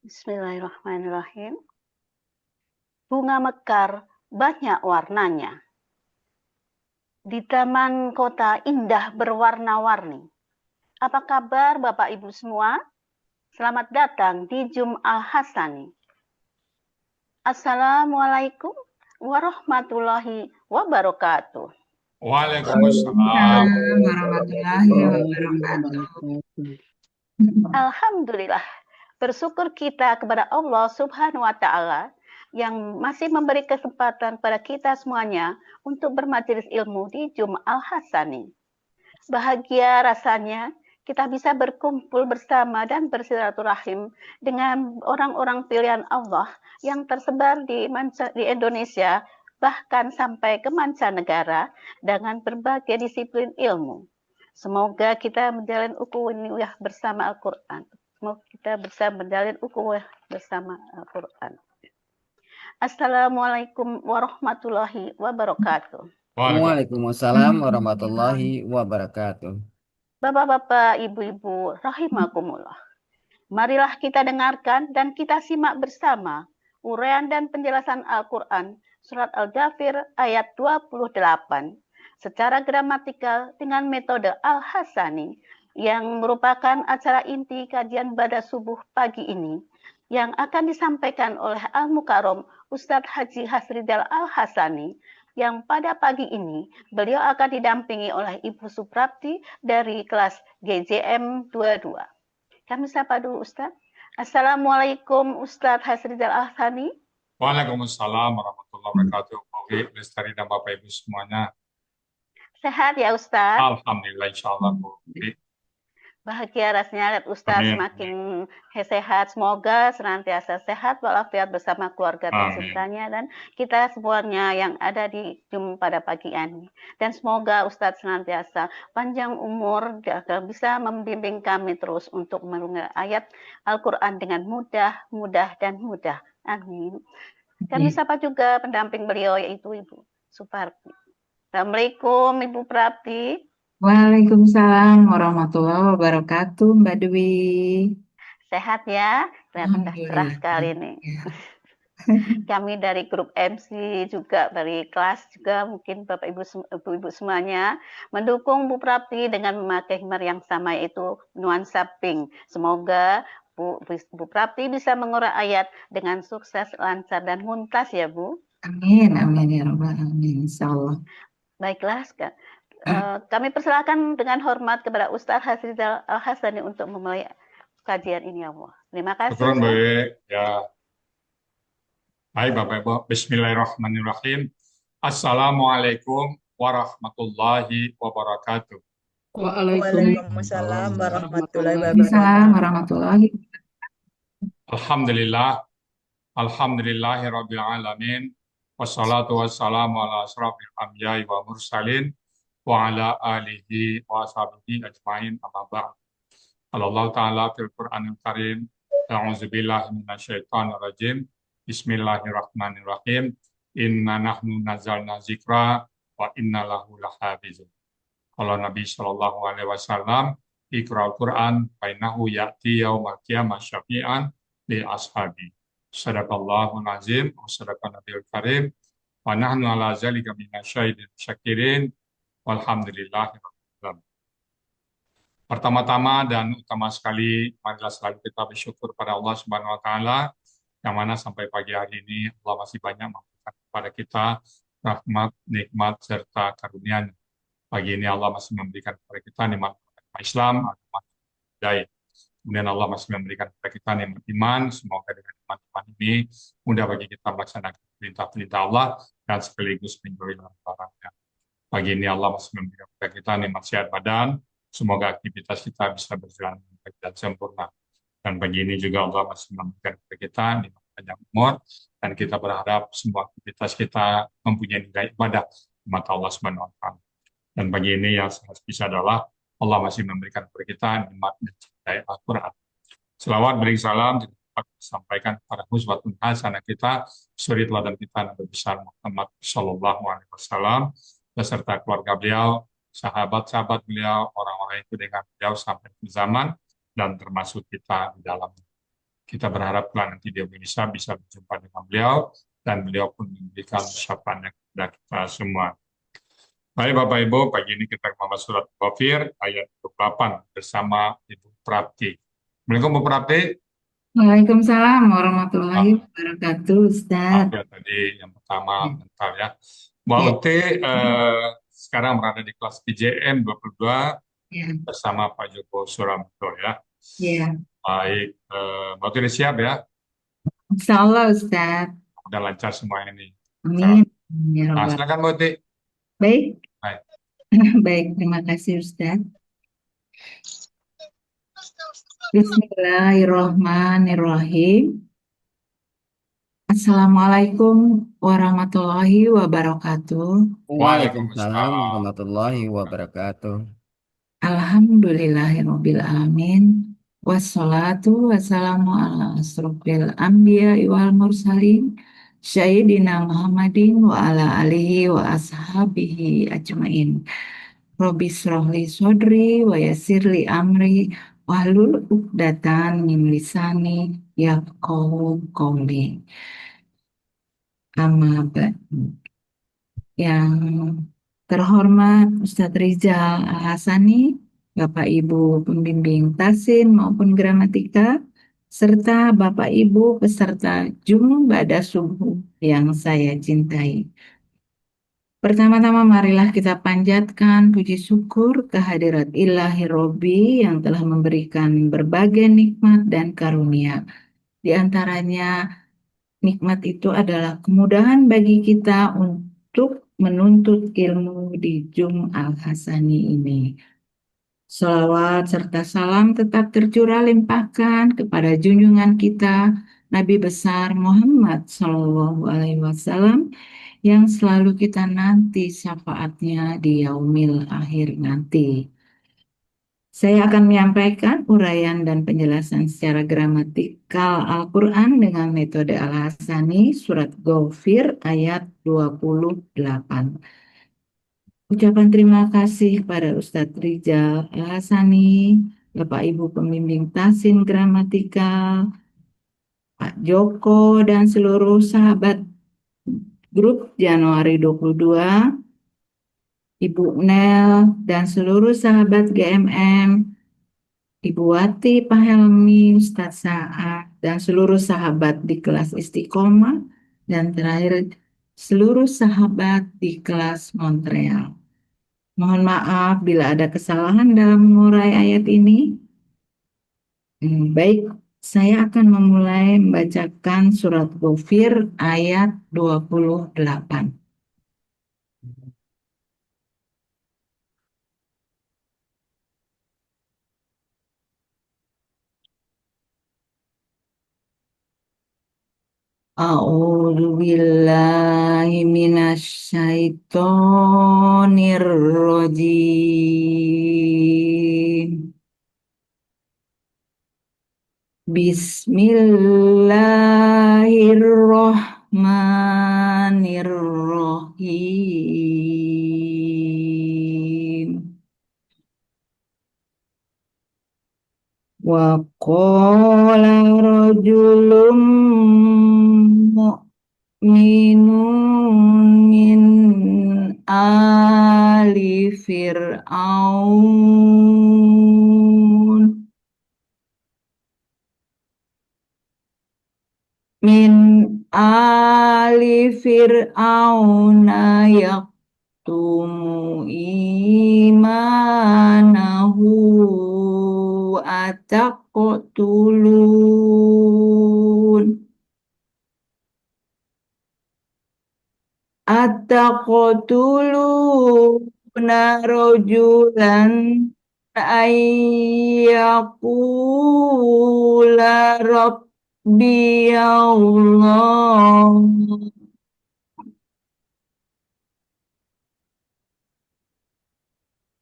Bismillahirrahmanirrahim. Bunga mekar banyak warnanya. Di taman kota indah berwarna-warni. Apa kabar Bapak Ibu semua? Selamat datang di Jum'ah Hasani. Assalamualaikum warahmatullahi wabarakatuh. Waalaikumsalam. Waalaikumsalam warahmatullahi wabarakatuh. Alhamdulillah, bersyukur kita kepada Allah Subhanahu wa Ta'ala yang masih memberi kesempatan pada kita semuanya untuk bermajelis ilmu di Jum'ah Hasani. Bahagia rasanya kita bisa berkumpul bersama dan bersilaturahim dengan orang-orang pilihan Allah yang tersebar di Indonesia, bahkan sampai ke mancanegara dengan berbagai disiplin ilmu. Semoga kita menjalin ukhuwah bersama Al-Quran. Semoga kita bisa menjalin ukhuwah bersama Al-Quran. Assalamualaikum warahmatullahi wabarakatuh. Waalaikumsalam warahmatullahi wabarakatuh. Bapak-bapak, ibu-ibu, rahimakumullah. Marilah kita dengarkan dan kita simak bersama uraian dan penjelasan Al-Quran Surat Al-Ghafir ayat 28 secara gramatikal dengan metode Al-Hasani yang merupakan acara inti kajian pada subuh pagi ini yang akan disampaikan oleh Al-Mukarram Ustadz Haji Hasridal Al-Hasani yang pada pagi ini beliau akan didampingi oleh Ibu Suprapti dari kelas GJM 22. Kami sapa dulu Ustadz. Assalamualaikum Ustadz Hasridal Al-Hasani. Waalaikumsalam warahmatullahi wabarakatuh. Oke, Lestari dan Bapak Ibu semuanya. Sehat ya Ustadz? Alhamdulillah, insya Allah. Bahagia rasanya lihat Ustadz semakin sehat. Semoga senantiasa sehat walafiat bersama keluarga tercintanya dan kita semuanya yang ada di Jum pada pagi ini. Dan semoga Ustadz senantiasa panjang umur dan bisa membimbing kami terus untuk mendengar ayat Al-Quran dengan mudah. Amin. Kami sapa juga pendamping beliau yaitu Ibu Suparti. Assalamualaikum Ibu Prapti. Waalaikumsalam warahmatullahi wabarakatuh, Mbak Dwi. Sehat ya? Kelihatan cerah sekali nih. Kami dari grup MC juga dari kelas juga mungkin Bapak Ibu semuanya mendukung Bu Prapti dengan memakai himar yang sama yaitu nuansa pink. Semoga Bu Prapti bisa mengurai ayat dengan sukses, lancar dan muntas ya Bu. Amin, amin ya rabbal alamin, insyaallah. Baiklah, kami persilakan dengan hormat kepada Ustadz Hasridal Al-Hasani untuk memulai kajian ini ya Allah. Terima kasih. Baik, ya. Baik Bapak Ibu, bismillahirrahmanirrahim. Assalamualaikum warahmatullahi wabarakatuh. Waalaikumsalam warahmatullahi wabarakatuh. Alhamdulillah, alhamdulillahi rabbil alamin. Wassalatu wassalamu ala asrafil anbiya'i wa mursalin wa ala alihi wa ashabihi ajmain amma ba'd. Allah Ta'ala fil Qur'anil Karim, a'udzubillahi minasyaitonir rajim. Bismillahirrahmanirrahim. Inna nahnu nazzalna zikra wa inna lahu lahafizun. Kalau Nabi Shallallahu alaihi wasallam Iqra'ul Qur'an fa innahu ya'ti yaumal qiyamah syafi'an li ashabi. Sadaqallahul azim wa sadaqan nabiyul karim wa nahnu ala zalika minasyahidin syakirin walhamdulillahi rabbil alamin. Pertama-tama dan utama sekali marilah selalu kita bersyukur pada Allah Subhanahu wa taala yang mana sampai pagi hari ini Allah masih banyak memberikan kepada kita rahmat, nikmat serta karunia-Nya. Pagi ini Allah masih memberikan kepada kita nikmat Islam, agama hidayah. Kemudian Allah masih memberikan kepada kita nikmat iman. Semoga dengan nikmat ini mudah bagi kita melaksanakan perintah-perintah Allah dan sekaligus menjauhi larangan-larangan. Pagi ini Allah masih memberikan kepada kita nikmat sehat badan. Semoga aktivitas kita bisa berjalan dengan baik dan sempurna. Dan pagi ini juga Allah masih memberikan kepada kita nikmat panjang umur dan kita berharap semua aktivitas kita mempunyai nilai ibadah di mata Allah Subhanahu wa taala. Dan pagi ini yang sangat spesial adalah Allah masih memberikan kepada kita nikmat mencintai Al-Quran. Selawat beri salam disampaikan kepada uswatun hasanah kita, suri teladan kita Nabi besar Muhammad Shallallahu alaihi wasallam beserta keluarga beliau, sahabat-sahabat beliau, orang-orang itu dengan beliau sampai ke zaman dan termasuk kita di dalamnya. Kita berharap kelak nanti di Indonesia bisa berjumpa dengan beliau dan beliau pun memberikan ucapannya kepada kita semua. Baik Bapak Ibu, pagi ini kita membahas surat Ghafir ayat 28 bersama Ibu Prati. Assalamualaikum Bu Prati. Waalaikumsalam warahmatullahi Ah, wabarakatuh, maaf Ustaz. ya tadi yang pertama Ya, bentar ya. Mbak ya, Uti sekarang berada di kelas PJM 22 ya, bersama Pak Joko Suramto ya. ya. Baik, Mbak Uti udah siap ya? Insya Allah, Ustaz. Udah lancar semua ini. Amin. Ya Nah, Rabbal. silakan Mbak Uti. Baik, Baik. baik. Terima kasih, Ustaz. Bismillahirrahmanirrahim. Assalamualaikum warahmatullahi wabarakatuh. Waalaikumsalam Waalaikumsalam. warahmatullahi wabarakatuh. Alhamdulillahirabbil alamin. Wassalatu wassalamu ala asrofil anbiya wal mursalin. Sayyidina Muhammadin wa ala alihi wa ashabihi ajmain. Robbi srohli sodri wa yassirli amri wahlul uqdatan min lisani yafqahu qawli. Amma ba'du. Yang terhormat Ustadz Rizal Al-Hasani, Bapak Ibu pembimbing Tasin maupun Gramatika, serta Bapak Ibu peserta Jumu Ba'da Subuh yang saya cintai. Pertama-tama marilah kita panjatkan puji syukur kehadirat Ilahi Robi yang telah memberikan berbagai nikmat dan karunia. Di antaranya nikmat itu adalah kemudahan bagi kita untuk menuntut ilmu di Jum Al-Hasani ini. Salawat serta salam tetap tercurah limpahkan kepada junjungan kita Nabi besar Muhammad Shallallahu Alaihi Wasallam yang selalu kita nanti syafaatnya di yaumil akhir nanti. Saya akan menyampaikan uraian dan penjelasan secara gramatikal Al-Quran dengan metode Al-Hasani, surat Ghafir ayat 28. Ucapan terima kasih kepada Ustadz Rizal Al-Hasani, Bapak Ibu pembimbing Tasin Gramatikal, Pak Joko, dan seluruh sahabat grup Januari 22, Ibu Nel, dan seluruh sahabat GMM, Ibu Wati, Pak Helmi, Ustadz Saad, dan seluruh sahabat di kelas Istiqomah, dan terakhir seluruh sahabat di kelas Montreal. Mohon maaf bila ada kesalahan dalam mengurai ayat ini. Baik, saya akan memulai membacakan surat Ghafir ayat 28. A'udzu billahi minasy syaithanir rajim. Bismillahirrahmanirrahim. Wa qala rajulun mu'minun min ali fir'aun min ali fir'auna yaktumu imanahu ataqtulun ataqtuluna rajulan ayyakula rabbi Allah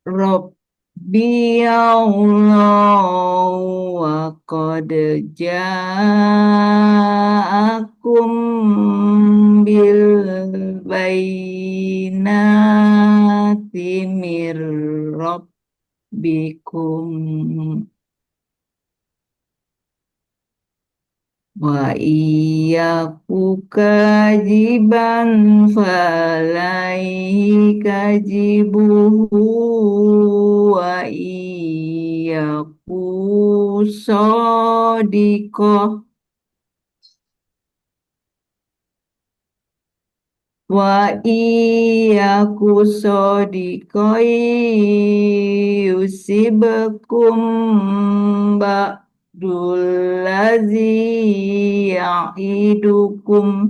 Rabbi Allah wa qad ja'akum bil bayyinati mir rabbikum Wa iyyaku kajiban falaihi kajibuhu wa iyyaku sadiqah wa iyyaku sadiqai yusibkum ba'dullazi ya'idukum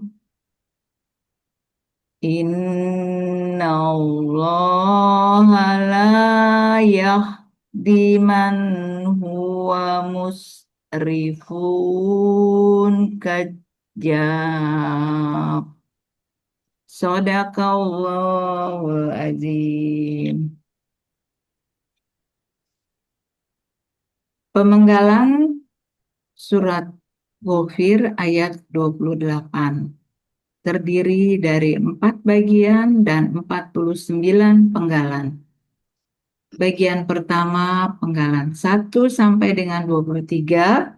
innallaha la yahdi man huwa musrifun kadzdzab. Shadaqallahul azim. Pemenggalan surat Ghafir ayat 28 terdiri dari 4 bagian dan 49 penggalan. Bagian pertama penggalan 1 sampai dengan 23,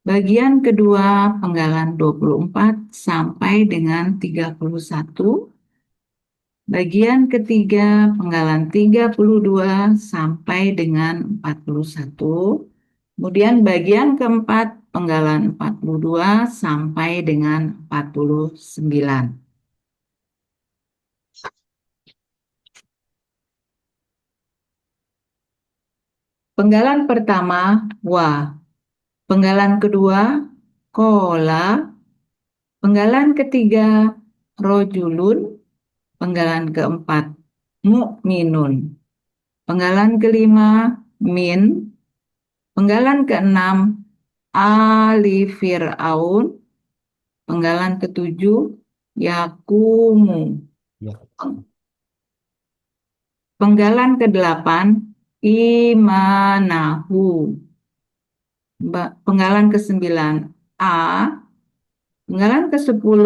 bagian kedua penggalan 24 sampai dengan 31, bagian ketiga penggalan 32 sampai dengan 41, kemudian bagian keempat penggalan 42 sampai dengan 49. Penggalan pertama wa, penggalan kedua kola, penggalan ketiga rojulun, penggalan keempat mu'minun, penggalan kelima min, penggalan keenam ali fir'aun, penggalan ketujuh yakumu, penggalan kedelapan imanahu, penggalan ke-9 a, penggalan ke-10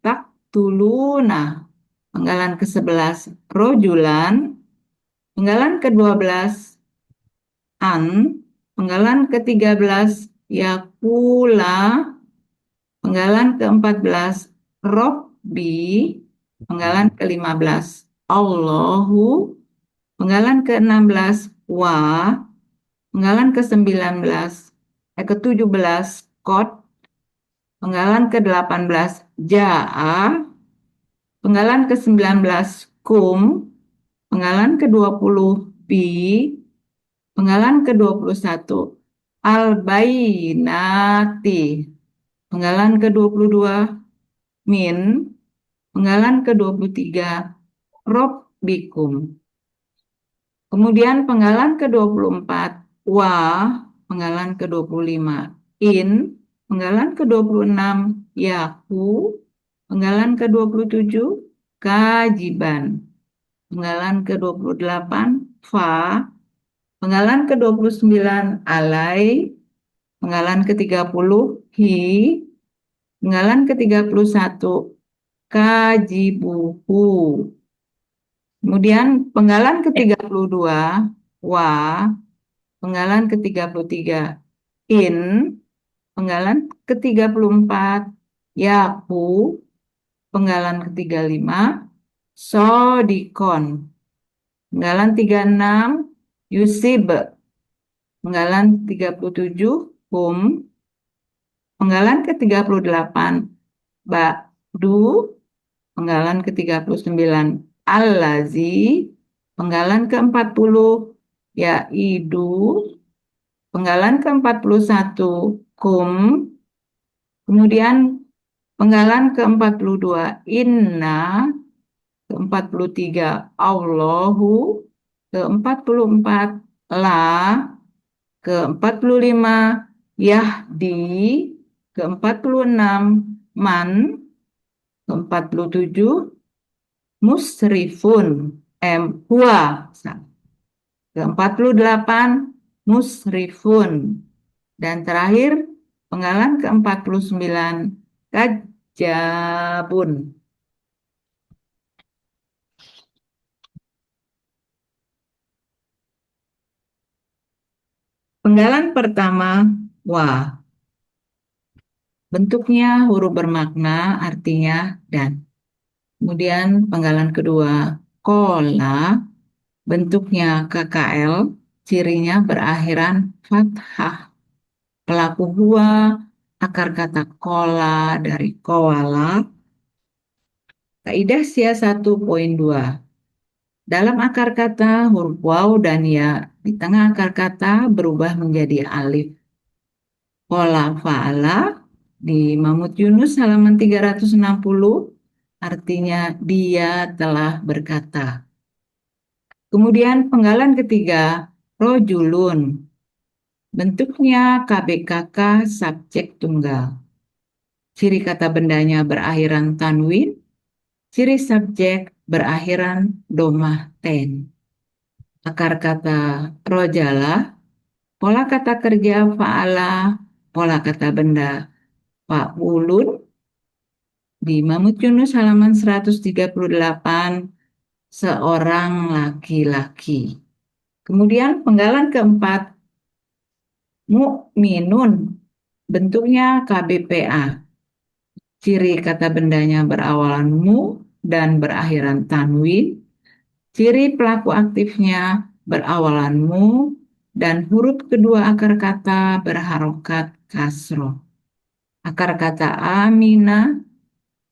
taktuluna, penggalan ke-11 rojulan, penggalan ke-12 an, penggalan ke-13 yakula, penggalan ke-14 robbi, penggalan ke-15 Allahu, penggalan ke-16 wa, penggalan ke-17 kot, penggalan ke-18 ja'a, penggalan ke-19 kum, penggalan ke-20 bi, penggalan ke-21 al-bainati, penggalan ke-22 min, penggalan ke-23 robbikum. Kemudian penggalan ke-24 wa, penggalan ke-25 in, penggalan ke-26 yaku, penggalan ke-27 kajiban, penggalan ke-28 fa, penggalan ke-29 alai, penggalan ke-30 hi, penggalan ke-31 kajibuhu. Kemudian penggalan ke-32 wa, penggalan ke-33 in, penggalan ke-34 yaku, penggalan ke-35 sodikon, penggalan 36 yusib, penggalan 37 hum, penggalan ke-38 ba'du, penggalan ke-39 allazi, penggalan ke-40 yaidu, penggalan ke-41 kum, kemudian penggalan ke-42 inna, ke-43 Allahu, ke-44 la, ke-45 yahdi, ke-46 man, ke-47 musrifun huwa, ke-48 musrifun, dan terakhir penggalan ke-49 kadzabun. Penggalan pertama wa, Bentuknya huruf bermakna, artinya dan. Kemudian penggalan kedua, kola, bentuknya KKL, cirinya berakhiran fathah. Pelaku huwa, akar kata kola dari koala. Kaidah SIA 1.2. Dalam akar kata, huruf waw dan ya di tengah akar kata berubah menjadi alif. Kola fa'ala di Mamut Yunus halaman 360, artinya dia telah berkata. Kemudian penggalan ketiga, rojulun. Bentuknya KBKK subjek tunggal. Ciri kata bendanya berakhiran tanwin, ciri subjek berakhiran domah ten. Akar kata rojalah, pola kata kerja fa'ala, pola kata benda fa'ulun. Di Mamut Yunus halaman 138, seorang laki-laki. Kemudian penggalan keempat, mukminun, bentuknya KBPA. Ciri kata bendanya berawalan mu dan berakhiran tanwin. Ciri pelaku aktifnya berawalan mu dan huruf kedua akar kata berharokat kasroh. Akar kata amina,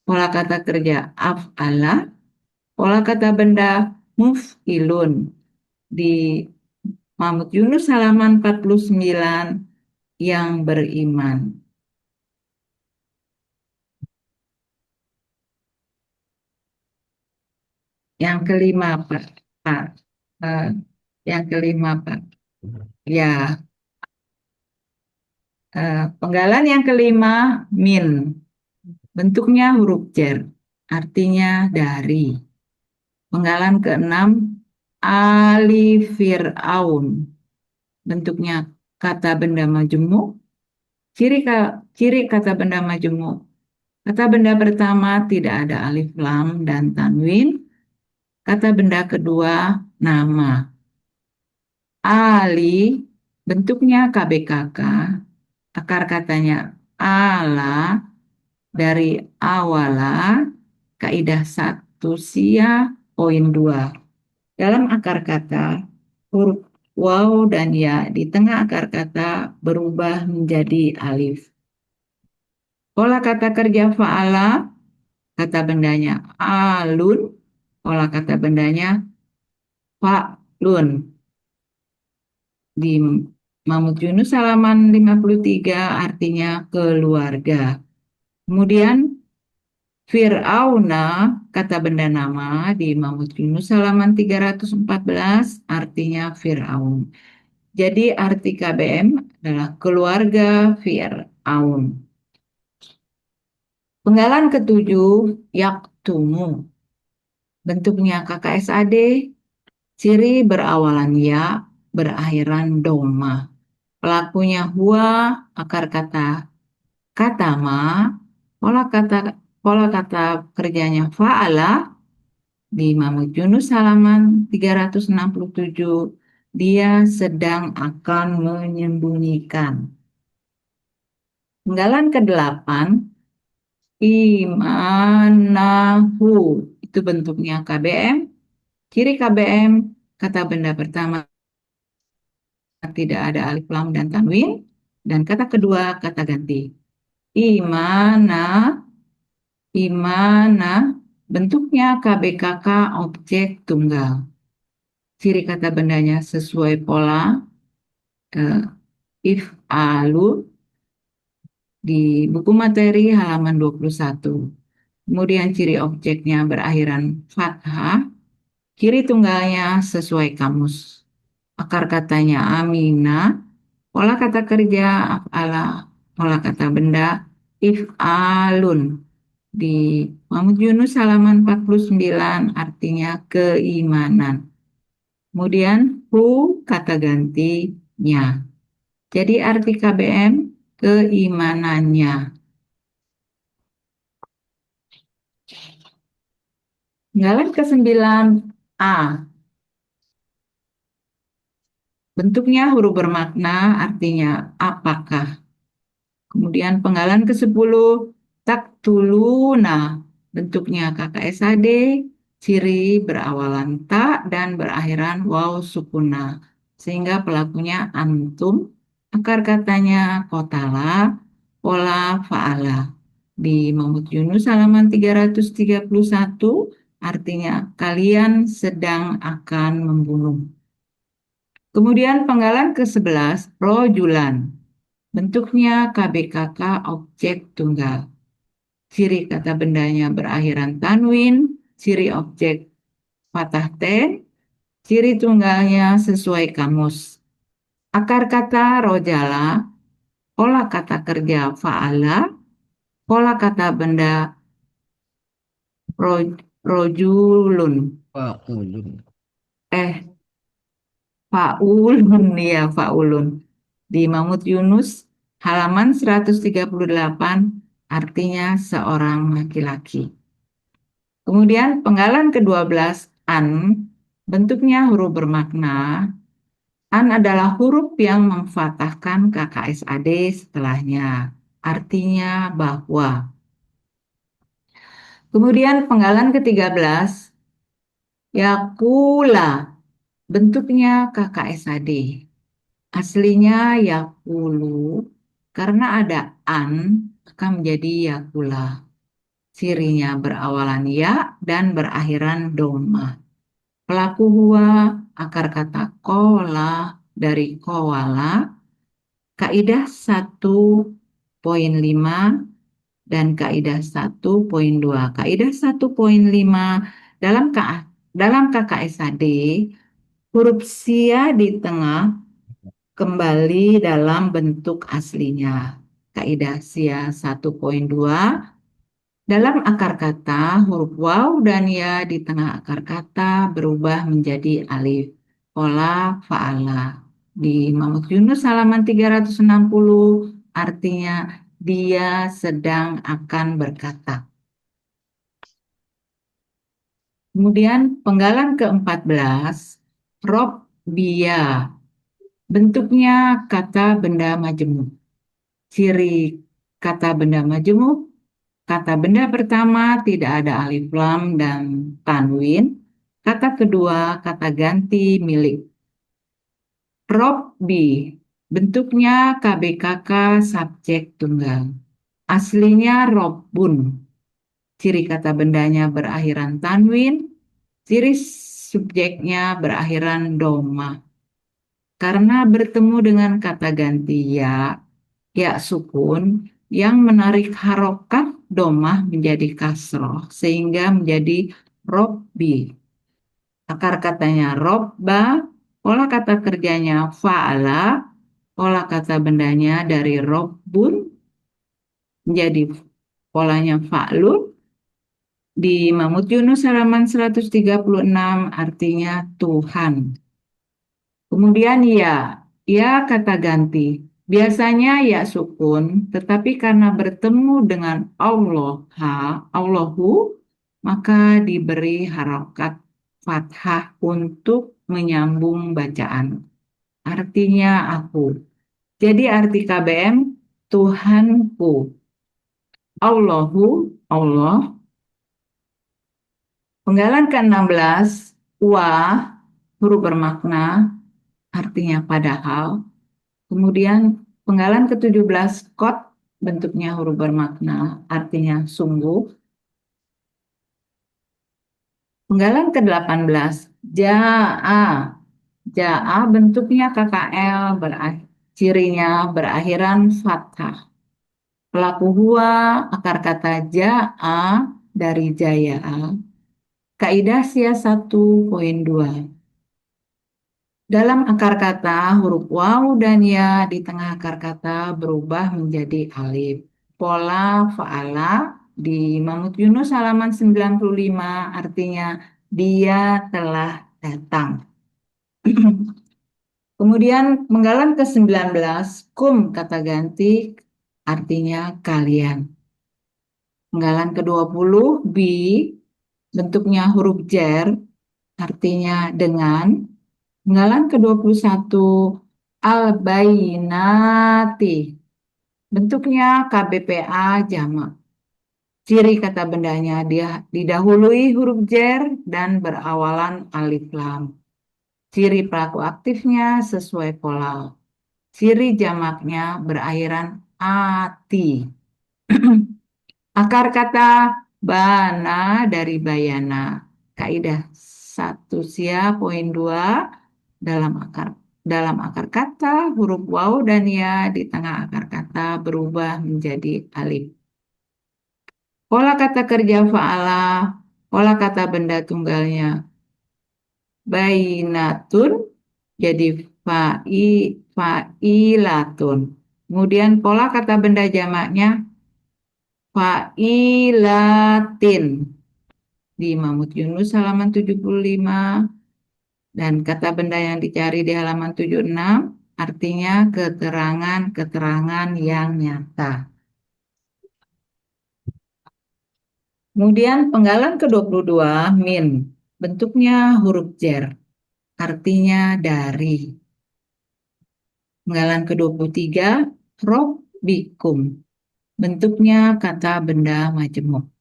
pola kata kerja af'ala, pola kata benda muf'ilun. Di Mamut Yunus halaman 49, yang beriman. Yang kelima, Pak. Pak. Eh, yang kelima, Pak. Ya, penggalan yang kelima, min. Bentuknya huruf jar, artinya dari. Penggalan keenam, ali fir'aun. Bentuknya kata benda majemuk. Ciri kata benda majemuk. Kata benda pertama tidak ada alif lam dan tanwin. Kata benda kedua, nama. Ali, bentuknya KBKK. Akar katanya ala, dari awala, kaidah 1 SIA.2. Dalam akar kata, huruf waw dan ya di tengah akar kata berubah menjadi alif. Pola kata kerja fa'ala, kata bendanya alun, pola kata bendanya fa'lun. Di Mamut Yunus halaman 53, artinya keluarga. Kemudian Fir'auna, kata benda nama di Mamut Yunus halaman 314, artinya Fir'aun. Jadi arti KBM adalah keluarga Fir'aun. Penggalan ketujuh, yaktumu. Bentuknya KKSAD, ciri berawalan ya, berakhiran doma. Pelakunya huwa, akar kata katama, pola kata kerjanya fa'ala. Di Mamut Yunus halaman 367, dia sedang akan menyembunyikan. Penggalan ke-8, imanahu. Itu bentuknya KBM. Ciri KBM, kata benda pertama tidak ada alif lam dan tanwin. Dan kata kedua, kata ganti. Imana, bentuknya KBKK objek tunggal. Ciri kata bendanya sesuai pola if'alu di buku materi halaman 21. Kemudian ciri objeknya berakhiran fathah. Ciri tunggalnya sesuai kamus. Akar katanya amina, pola kata kerja af'ala, pola kata benda if'alun. Di Mamut Yunus halaman 49, artinya keimanan. Kemudian hu, kata gantinya. Jadi arti KBM, keimanannya. Penggalan ke-9A. Bentuknya huruf bermakna, artinya apakah. Kemudian penggalan ke-10, taktuluna, bentuknya KKSAD, ciri berawalan ta dan berakhiran waw sukuna. Sehingga pelakunya antum, akar katanya kotala, pola fa'ala. Di Mahmud Yunus halaman 331, artinya kalian sedang akan membunuh. Kemudian penggalan ke-11, rojulan. Bentuknya KBKK objek tunggal. Ciri kata bendanya berakhiran tanwin, ciri objek fathah T, ciri tunggalnya sesuai kamus. Akar kata rojala, pola kata kerja fa'ala, pola kata benda rojulun. Faulun ya, faulun. Di Mahmud Yunus halaman 138, artinya seorang laki-laki. Kemudian penggalan ke-12, an, bentuknya huruf bermakna. An adalah huruf yang memfathahkan KKSAD setelahnya, artinya bahwa. Kemudian penggalan ke-13, yakula, bentuknya KKSAD. Aslinya yakulu, karena ada an, maka menjadi yakula. Cirinya berawalan ya dan berakhiran doma. Pelaku huwa, akar kata kola dari kowala, kaidah 1.5 dan kaidah 1.2. Kaidah 1.5 dalam KKSAD, huruf sia di tengah kembali dalam bentuk aslinya. Kaidah sia 1.2, dalam akar kata huruf waw dan ya di tengah akar kata berubah menjadi alif. Pola fa'ala. Di Mahmud Yunus halaman 360, artinya dia sedang akan berkata. Kemudian penggalan ke-14, robbia. Bentuknya kata benda majemuk. Ciri kata benda majemuk, kata benda pertama tidak ada alif lam dan tanwin. Kata kedua kata ganti milik. Robbi, bentuknya KBKK subjek tunggal. Aslinya robbun. Ciri kata bendanya berakhiran tanwin. Ciri subjeknya berakhiran doma. Karena bertemu dengan kata ganti ya sukun, yang menarik harokat domah menjadi kasroh, sehingga menjadi robbi. Akar katanya robba, pola kata kerjanya fa'ala, pola kata bendanya dari robbun menjadi polanya fa'lun. Di Mahmud Yunus halaman 136, artinya Tuhan. Kemudian ya kata ganti. Biasanya ya sukun, tetapi karena bertemu dengan Allahu, maka diberi harokat fathah untuk menyambung bacaan. Artinya aku. Jadi arti KBM, Tuhanku. Allahu, Allah. Penggalan ke-16, huruf bermakna, artinya padahal. Kemudian penggalan ke-17, kot, bentuknya huruf bermakna, artinya sungguh. Penggalan ke-18, ja'a, bentuknya KKL, cirinya berakhiran fathah. Pelaku huwa, akar kata ja'a dari jaya'a. Kaidah sia 1.2. Dalam akar kata, huruf waw dan ya di tengah akar kata berubah menjadi alif. Pola fa'ala di Mahmud Yunus halaman 95, artinya dia telah datang. Kemudian penggalan ke-19, kum kata ganti, artinya kalian. Penggalan ke-20, bentuknya huruf jar, artinya dengan. Penggalan ke-21, al-bainati, Bentuknya KBPA jamak. Ciri kata bendanya dia didahului huruf jer dan berawalan alif lam. Ciri pelaku aktifnya sesuai pola. Ciri jamaknya berakhiran ati. Akar kata bana dari bayana. Kaidah 1 sia.2 dalam akar kata huruf waw dan ya di tengah akar kata berubah menjadi alif. Pola kata kerja fa'ala, pola kata benda tunggalnya bainatun jadi fa'ilatun. Kemudian pola kata benda jamaknya fa'ilatin di Mahmud Yunus halaman 75 dan kata benda yang dicari di halaman 76 artinya keterangan-keterangan yang nyata. Kemudian penggalan ke-22 min bentuknya huruf jer artinya dari. Penggalan ke-23 robbikum bentuknya kata benda majemuk.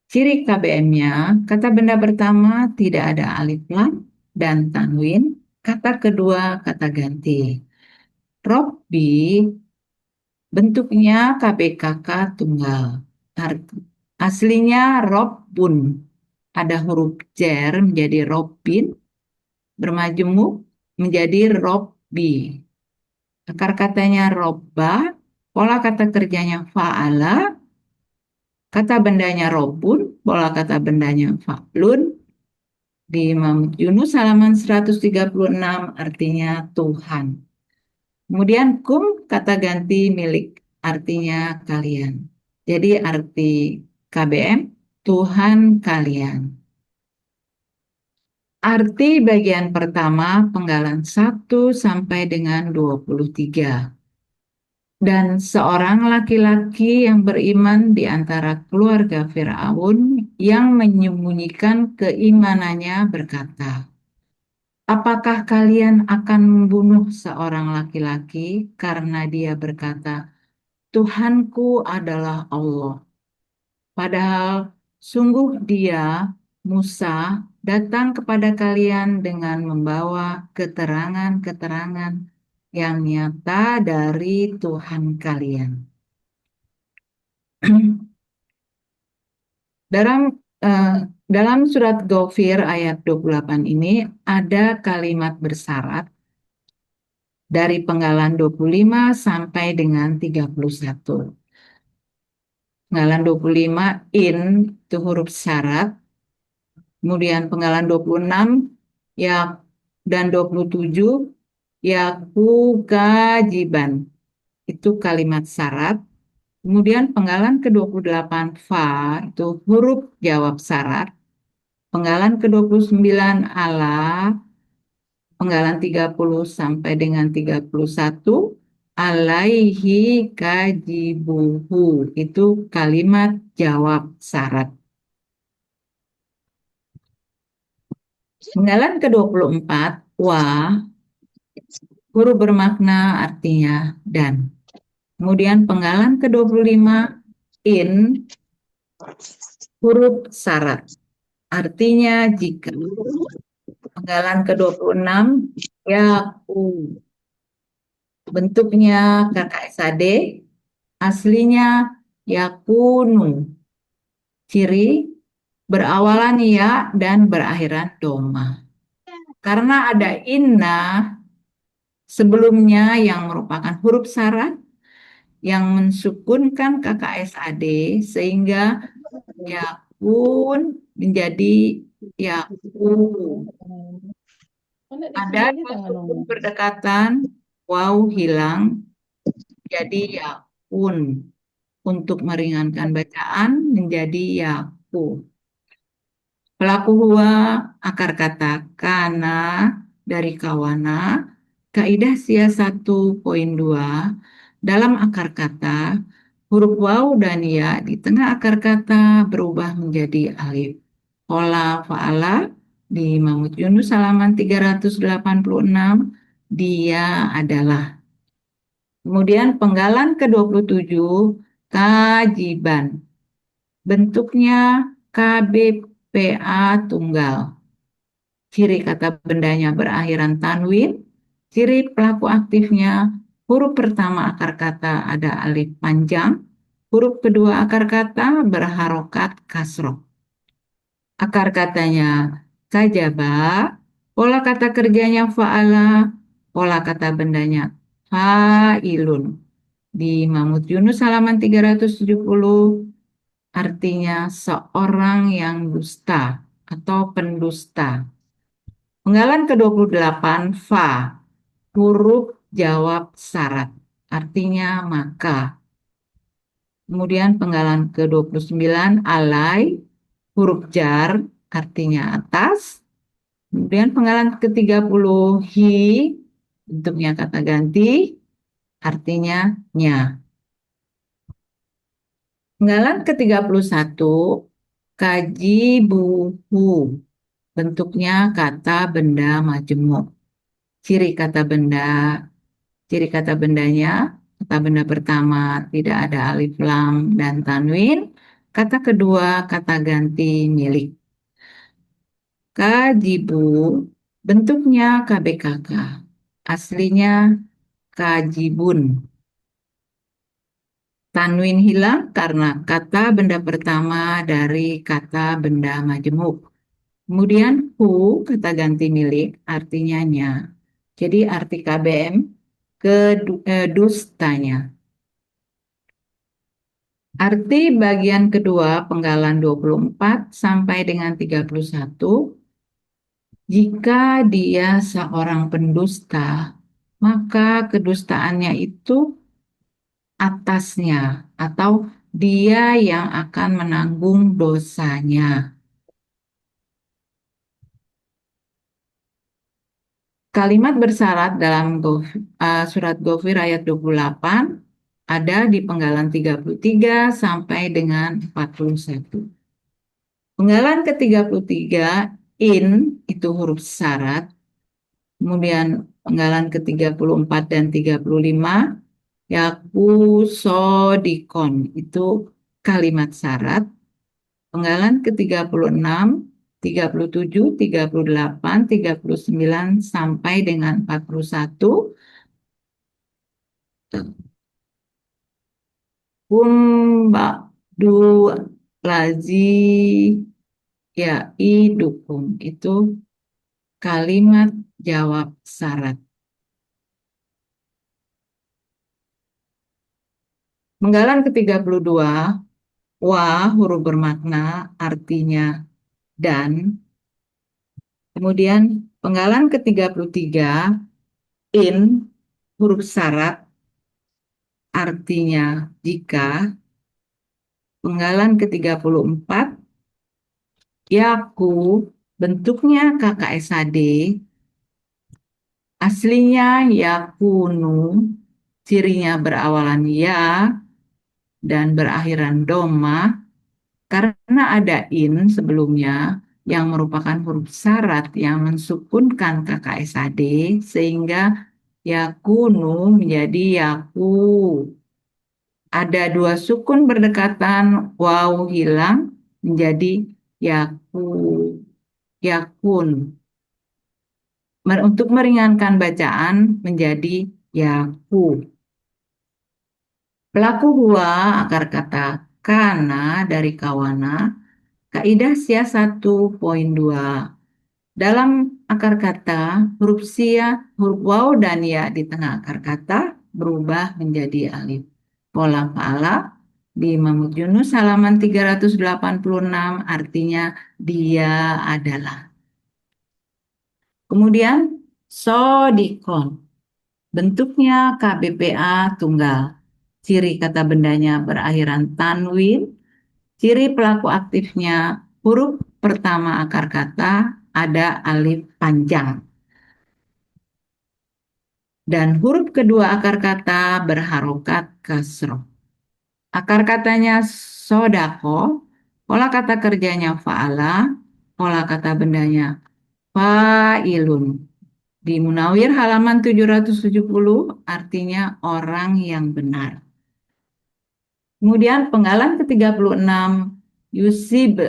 Ciri KBM-nya, kata benda pertama tidak ada alif lam dan tanwin, kata kedua kata ganti. Robbi bentuknya KBKK tunggal. Aslinya robbun. Ada huruf jer menjadi robbin, bermajemuk menjadi robbi. Akar katanya robba, pola kata kerjanya fa'ala, kata bendanya robun, pola kata bendanya fa'lun. Di Mahmud Yunus halaman 136 artinya Tuhan. Kemudian kum kata ganti milik artinya kalian. Jadi arti KBM Tuhan kalian. Arti bagian pertama penggalan 1 sampai dengan 23. Dan seorang laki-laki yang beriman di antara keluarga Firaun yang menyembunyikan keimanannya berkata, apakah kalian akan membunuh seorang laki-laki karena dia berkata, Tuhanku adalah Allah. Padahal sungguh dia, Musa, datang kepada kalian dengan membawa keterangan-keterangan yang nyata dari Tuhan kalian. Dalam surat Ghafir ayat 28 ini ada kalimat bersyarat dari penggalan 25 sampai dengan 31. Penggalan 25 in itu huruf syarat, kemudian penggalan 26 ya dan 27 yaku gajiban itu kalimat syarat. Kemudian penggalan ke-28 fa itu huruf jawab syarat. Penggalan ke-29 ala, penggalan 30 sampai dengan 31 alaihi kajibuhu itu kalimat jawab syarat. Penggalan ke-24 wa huruf bermakna artinya dan. Kemudian penggalan ke-25 in huruf syarat artinya jika. Penggalan ke-26 yaku bentuknya KKSAD aslinya yakunu. Ciri berawalan ya dan berakhiran doma. Karena ada inna sebelumnya yang merupakan huruf syarat yang mensukunkan KKSAD sehingga yakun menjadi yaku. Ada sukun berdekatan, waw hilang, jadi yakun. Untuk meringankan bacaan menjadi yaku. Pelaku huwa akar kata kana dari kawana, kaidah sia 1.2 dalam akar kata huruf waw dan ya di tengah akar kata berubah menjadi alif. Pola fa'ala di Mahmud Yunus halaman 386 dia adalah. Kemudian penggalan ke-27, kajiban. Bentuknya KBPA tunggal. Ciri kata bendanya berakhiran tanwin. Ciri pelaku aktifnya, huruf pertama akar kata ada alif panjang. Huruf kedua akar kata berharokat kasroh. Akar katanya kajaba. Pola kata kerjanya fa'ala. Pola kata bendanya fa'ilun. Di Mamut Yunus halaman 370 artinya seorang yang dusta atau pendusta. Penggalan ke-28 fa, huruf jawab syarat, artinya maka. Kemudian penggalan ke-29 alai, huruf jar, artinya atas. Kemudian penggalan ke-30 hi, bentuknya kata ganti, artinya nya. Penggalan ke-31 kaji buhu, bentuknya kata benda majemuk. Ciri kata benda, ciri kata bendanya, kata benda pertama tidak ada alif lam dan tanwin. Kata kedua kata ganti milik. Kajibu, bentuknya KBKK. Aslinya kajibun. Tanwin hilang karena kata benda pertama dari kata benda majemuk. Kemudian hu, kata ganti milik, artinya nya. Jadi arti KBM dustanya. Arti bagian kedua penggalan 24 sampai dengan 31, jika dia seorang pendusta, maka kedustaannya itu atasnya atau dia yang akan menanggung dosanya. Kalimat bersyarat dalam surat Ghafir ayat 28 ada di penggalan 33 sampai dengan 41. Penggalan ke-33 in itu huruf syarat. Kemudian penggalan ke-34 dan 35 yaku sodikon itu kalimat syarat. Penggalan ke-36, 37, 38, 39 sampai dengan 41 ba'du lazi dukung itu kalimat jawab syarat. Penggalan ke-32 wa huruf bermakna artinya dan. Kemudian penggalan ke-33 in huruf syarat artinya jika. Penggalan ke-34 yaku bentuknya KKSAD, aslinya yakunu, cirinya berawalan ya dan berakhiran doma karena ada in sebelumnya yang merupakan huruf syarat yang mensukunkan KKSAD sehingga yakunu menjadi yaku. Ada dua sukun berdekatan, waw hilang menjadi yaku, yakun. Untuk meringankan bacaan menjadi yaku. Pelaku huwa akar kata kana dari kawana, kaidah sia 1.2. Dalam akar kata, huruf sia, huruf waw dan ya di tengah akar kata berubah menjadi alif. Pola fa'ala di Mamut Yunus halaman 386 artinya dia adalah. Kemudian sodikon, bentuknya KBPA tunggal. Ciri kata bendanya berakhiran tanwin. Ciri pelaku aktifnya huruf pertama akar kata ada alif panjang. Dan huruf kedua akar kata berharokat kasroh. Akar katanya sodako, pola kata kerjanya fa'ala, pola kata bendanya fa'ilun. Di Munawir halaman 770 artinya orang yang benar. Kemudian penggalan ke-36 Yusib,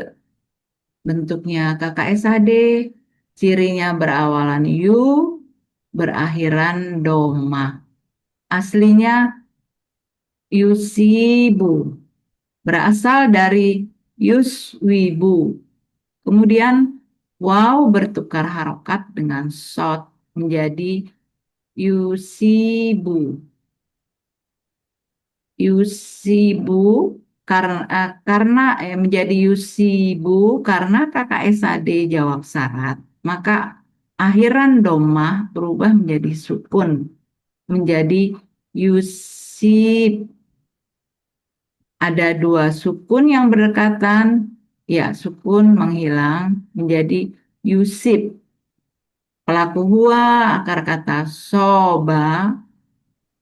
bentuknya KKSAD, cirinya berawalan yu, berakhiran doma. Aslinya yusibu, berasal dari yuswibu. Kemudian waw bertukar harokat dengan shot menjadi yusibu. Yusibu karena menjadi Yusibu karena KKSAD jawab syarat, maka akhiran domah berubah menjadi sukun, menjadi Yusib. Ada dua sukun yang berdekatan, ya sukun menghilang menjadi Yusib. Pelaku huwa akar kata soba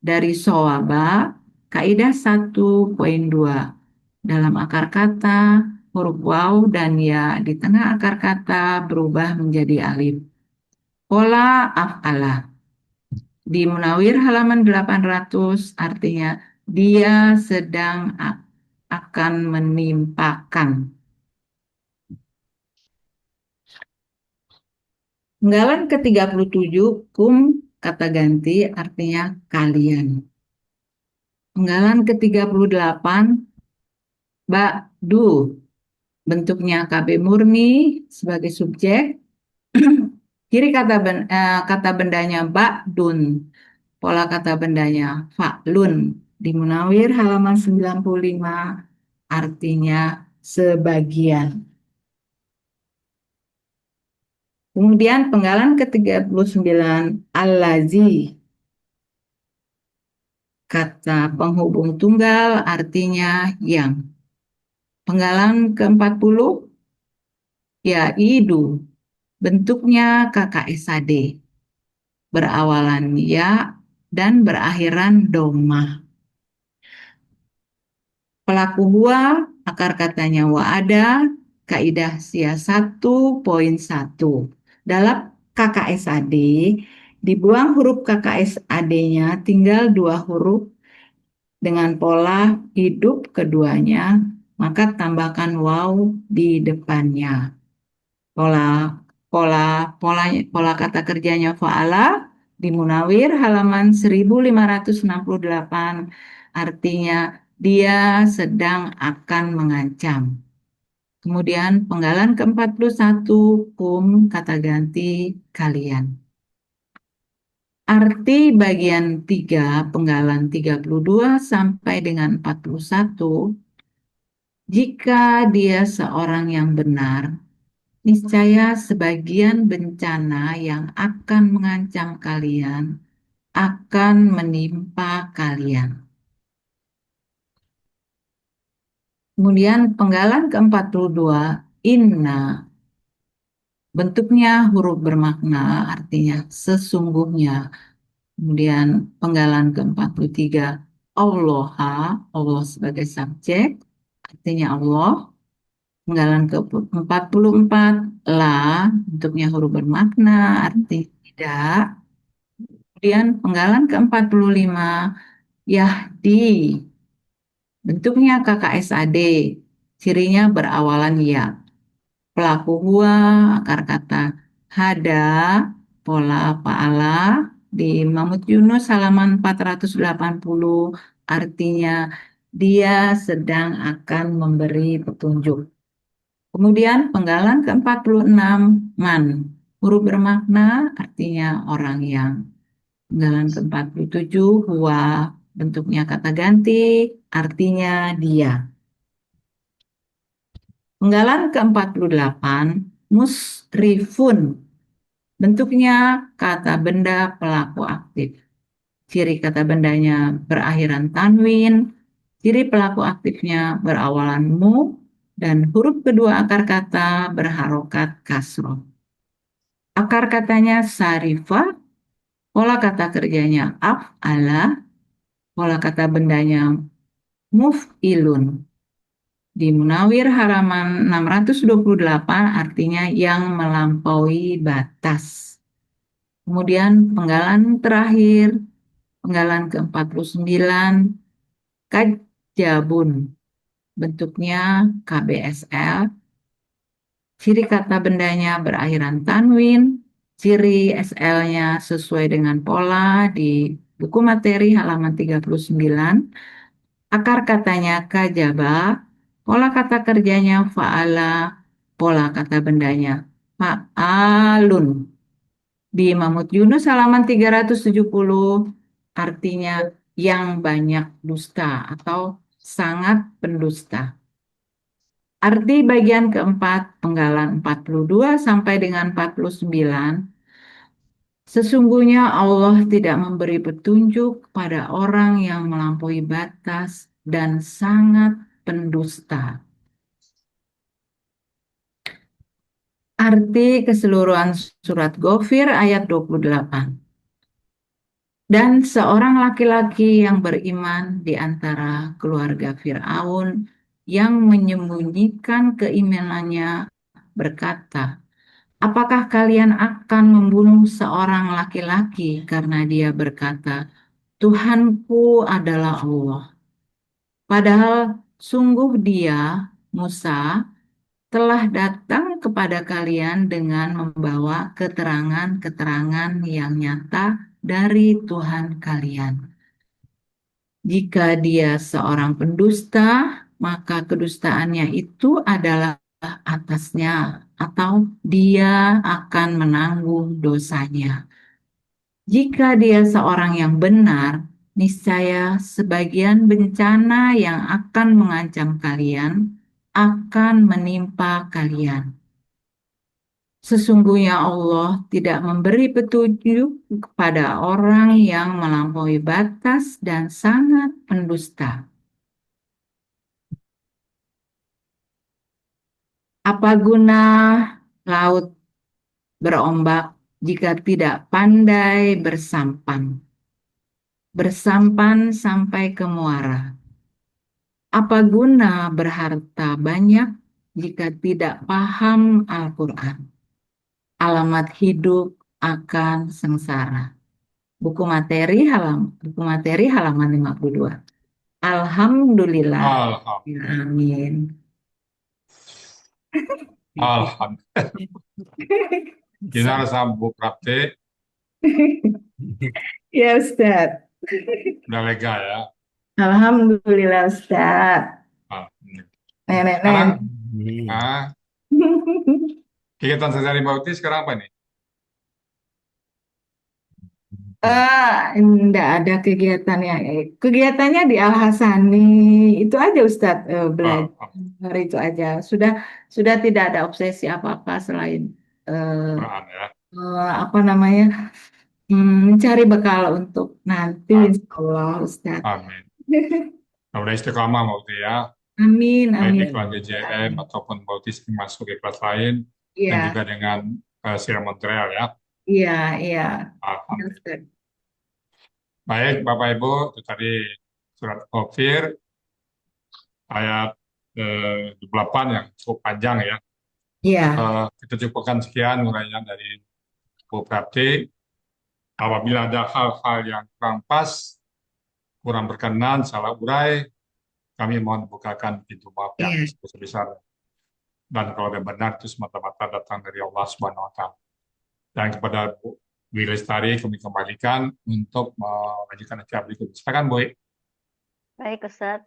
dari soaba, kaidah 1.2. Dalam akar kata, huruf waw dan ya di tengah akar kata berubah menjadi alif. Pola af'ala. Di Munawir halaman 800 artinya dia sedang akan menimpakan. Penggalan ke-37 kum kata ganti artinya kalian. Penggalan ke-38 ba'du, bentuknya KB murni sebagai subjek. Kiri kata bendanya ba'dun, pola kata bendanya fa'lun. Di Munawir halaman 95 artinya sebagian. Kemudian penggalan ke-39 allazi, kata penghubung tunggal artinya yang. Penggalan ke-40 yaidu, bentuknya KKSAD, berawalan ya dan berakhiran domah. Pelaku huwa akar katanya wa'ada, kaidah sia 1.1. Dalam KKSAD dibuang huruf KKSAD-nya, tinggal dua huruf dengan pola hidup keduanya, maka tambahkan waw di depannya. Pola kata kerjanya fa'ala di Munawir halaman 1568 artinya dia sedang akan mengancam. Kemudian penggalan ke-41 kum kata ganti kalian. Arti bagian 3 penggalan 32 sampai dengan 41, jika dia seorang yang benar, niscaya sebagian bencana yang akan mengancam kalian akan menimpa kalian. Kemudian penggalan ke-42 inna, bentuknya huruf bermakna artinya sesungguhnya. Kemudian penggalan ke-43 Allah sebagai subjek artinya Allah. Penggalan ke-44 la, bentuknya huruf bermakna arti tidak. Kemudian penggalan ke-45 yahdi, bentuknya KKSAD, cirinya berawalan ya. Pelaku huwa akar kata hada, pola fa'ala di Mahmud Yunus halaman 480 artinya dia sedang akan memberi petunjuk. Kemudian penggalan ke-46 man, huruf bermakna artinya orang yang. Penggalan ke-47 huwa, bentuknya kata ganti artinya dia. Penggalan ke-48 musrifun, bentuknya kata benda pelaku aktif. Ciri kata bendanya berakhiran tanwin, ciri pelaku aktifnya berawalan mu, dan huruf kedua akar kata berharokat kasroh. Akar katanya sarifah, pola kata kerjanya af'ala, pola kata bendanya muf'ilun. Di Munawir halaman 628 artinya yang melampaui batas. Kemudian penggalan terakhir, penggalan ke-49, Kajabun, bentuknya KBSL, ciri kata bendanya berakhiran tanwin, ciri SL-nya sesuai dengan pola di buku materi halaman 39, akar katanya kajaba, pola kata kerjanya fa'ala, pola kata bendanya fa'alun. Di Mamut Yunus halaman 370 artinya yang banyak dusta atau sangat pendusta. Arti bagian keempat penggalan 42 sampai dengan 49, sesungguhnya Allah tidak memberi petunjuk pada orang yang melampaui batas dan sangat pendusta. Arti keseluruhan surat Ghafir ayat 28. Dan seorang laki-laki yang beriman di antara keluarga Fir'aun yang menyembunyikan keimanannya berkata, apakah kalian akan membunuh seorang laki-laki karena dia berkata, Tuhanku adalah Allah. Padahal sungguh dia, Musa, telah datang kepada kalian dengan membawa keterangan-keterangan yang nyata dari Tuhan kalian. Jika dia seorang pendusta, maka kedustaannya itu adalah atasnya, atau dia akan menanggung dosanya. Jika dia seorang yang benar, niscaya sebagian bencana yang akan mengancam kalian akan menimpa kalian. Sesungguhnya Allah tidak memberi petunjuk kepada orang yang melampaui batas dan sangat pendusta. Apa guna laut berombak jika tidak pandai bersampan? Bersampan sampai ke muara. Apa guna berharta banyak jika tidak paham Al-Quran? Alamat hidup akan sengsara. Buku materi halaman 52. Alhamdulillah. Ya, amin. Alhamdulillah. Gimana sama Bu Praktik? Ya Ustaz. Udah lega ya? Alhamdulillah Ustaz. Sekarang, Nenek-nenek. kegiatan sehari-hari Bauti sekarang apa nih? Enggak ada kegiatannya di Al Hasani itu aja Ustadz, belajar itu aja sudah tidak ada obsesi apa-apa selain Quran ya. apa namanya mencari bekal untuk nanti insya Allah Ustadz. Amin. Nah, udah istiqomah Bauti ya. Amin Baik di amin. kelas GJM ataupun Bauti masuk ke kelas lain dan Iya juga dengan Sira Montreal ya. iya iya. Alhamdulillah. Ustadz. Baik Bapak Ibu, itu tadi surat Ghafir ayat 28 yang cukup panjang ya. Iya Kita cukupkan sekian uraian dari Bu Prati. Apabila ada hal-hal yang kurang pas, kurang berkenan, salah urai, kami mohon bukakan pintu maaf yang iya sebesar. Dan kalau ada benar itu semata-mata datang dari Allah Subhanahu wa Ta'ala. Dan kepada Bu Lestari kami kembalikan untuk melanjutkan acara berikut. Silakan Bu. Baik Ustaz.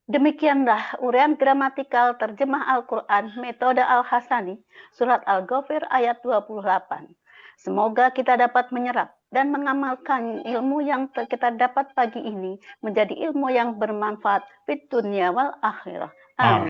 Demikianlah uraian gramatikal terjemah Al-Quran metode Al-Hasani surat Al-Ghafir ayat 28. Semoga kita dapat menyerap dan mengamalkan ilmu yang kita dapat pagi ini menjadi ilmu yang bermanfaat di dunia wal akhirah. Amin.